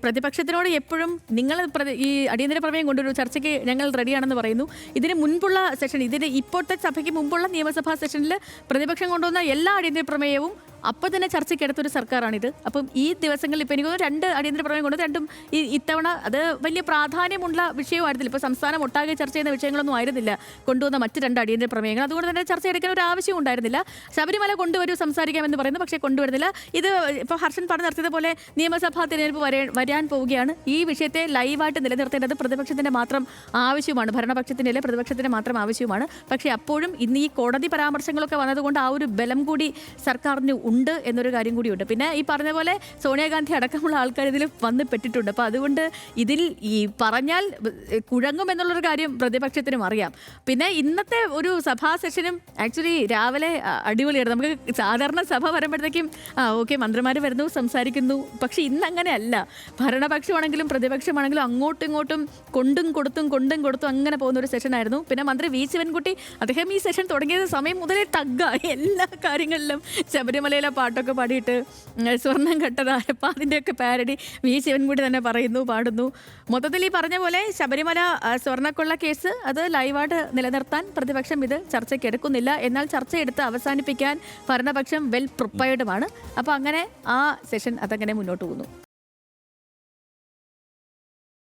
പ്രതിപക്ഷത്തിനോട് എപ്പോഴും നിങ്ങൾ ഈ അടിയന്തര പ്രമേയം കൊണ്ടൊരു ചർച്ചയ്ക്ക് ഞങ്ങൾ റെഡിയാണെന്ന് പറയുന്നു. ഇതിന് മുൻപുള്ള സെഷൻ, ഇപ്പോഴത്തെ സഭയ്ക്ക് മുമ്പുള്ള നിയമസഭാ സെഷനിൽ പ്രതിപക്ഷം കൊണ്ടുവന്ന എല്ലാ അടിയന്തര പ്രമേയവും അപ്പം തന്നെ ചർച്ചയ്ക്കെടുത്തൊരു സർക്കാരാണിത്. അപ്പം ഈ ദിവസങ്ങളിൽ ഇപ്പം എനിക്ക് തോന്നുന്നു 2 അടിയന്തര പ്രമേയം കൊണ്ട് രണ്ടും ഇത്തവണ അത് വലിയ പ്രാധാന്യമുള്ള വിഷയമായിരുന്നില്ല. ഇപ്പോൾ സംസ്ഥാനം ഒട്ടാകെ ചർച്ച ചെയ്യുന്ന വിഷയങ്ങളൊന്നും ആയിരുന്നില്ല കൊണ്ടുവന്ന മറ്റ് 2 അടിയന്തര പ്രമേയങ്ങൾ. അതുകൊണ്ട് തന്നെ ചർച്ച എടുക്കാൻ ഒരു ആവശ്യം ഉണ്ടായിരുന്നില്ല. ശബരിമല കൊണ്ടുവരും സംസാരിക്കാമെന്ന് പറയുന്നു, പക്ഷേ കൊണ്ടുവരുന്നില്ല. ഇത് ഇപ്പോൾ ഹർഷൻ പറഞ്ഞു നിർത്തിയതുപോലെ നിയമസഭാ തിരഞ്ഞെടുപ്പ് വരാൻ പോവുകയാണ്. ഈ വിഷയത്തെ ലൈവായിട്ട് നിലനിർത്തേണ്ടത് പ്രതിപക്ഷത്തിൻ്റെ മാത്രം ആവശ്യമാണ്, ഭരണപക്ഷത്തിൻ്റെ അല്ലെ പ്രതിപക്ഷത്തിൻ്റെ മാത്രം ആവശ്യമാണ്. പക്ഷേ അപ്പോഴും ഇന്ന് ഈ കോടതി പരാമർശങ്ങളൊക്കെ വന്നതുകൊണ്ട് ആ ഒരു ബലം കൂടി സർക്കാരിന് ഉണ്ട് എന്നൊരു കാര്യം കൂടിയുണ്ട്. പിന്നെ ഈ പറഞ്ഞ പോലെ സോണിയാഗാന്ധി അടക്കമുള്ള ആൾക്കാർ ഇതിൽ വന്ന് പെട്ടിട്ടുണ്ട്. അപ്പോൾ അതുകൊണ്ട് ഇതിൽ ഈ പറഞ്ഞാൽ കുഴങ്ങും എന്നുള്ളൊരു കാര്യം പ്രതിപക്ഷത്തിനും അറിയാം. പിന്നെ ഇന്നത്തെ ഒരു സഭാ സെഷനും ആക്ച്വലി രാവിലെ അടിപൊളിയായിരുന്നു. നമുക്ക് സാധാരണ സഭ വരുമ്പോഴത്തേക്കും ഓക്കെ മന്ത്രിമാർ വരുന്നു സംസാരിക്കുന്നു, പക്ഷെ ഇന്ന് അങ്ങനെയല്ല. ഭരണപക്ഷമാണെങ്കിലും പ്രതിപക്ഷമാണെങ്കിലും അങ്ങോട്ടും ഇങ്ങോട്ടും കൊണ്ടും കൊടുത്തും അങ്ങനെ പോകുന്ന ഒരു സെഷനായിരുന്നു. പിന്നെ മന്ത്രി വി ശിവൻകുട്ടി അദ്ദേഹം ഈ സെഷൻ തുടങ്ങിയ സമയം മുതലേ തഗ്ഗ എല്ലാ കാര്യങ്ങളിലും ശബരിമലയിലെ പാട്ടൊക്കെ പാടിയിട്ട് സ്വർണം കെട്ടതായപ്പോൾ അതിൻ്റെയൊക്കെ പാരഡി വി ശിവൻകുട്ടി തന്നെ പറയുന്നു, പാടുന്നു. മൊത്തത്തിൽ ഈ പറഞ്ഞ പോലെ ശബരിമല സ്വർണ്ണക്കൊള്ള കേസ് അത് ലൈവായിട്ട് നിലനിർത്താൻ പ്രതിപക്ഷം ഇത് ചർച്ചയ്ക്ക് എടുക്കുന്നില്ല. എന്നാൽ ചർച്ചയെടുത്ത് അവസാനിപ്പിക്കാൻ ഭരണപക്ഷം വെൽ പ്രിപ്പയർഡുമാണ്. അപ്പോൾ അങ്ങനെ ആ സെഷൻ അതങ്ങനെ മുന്നോട്ട് പോകുന്നു.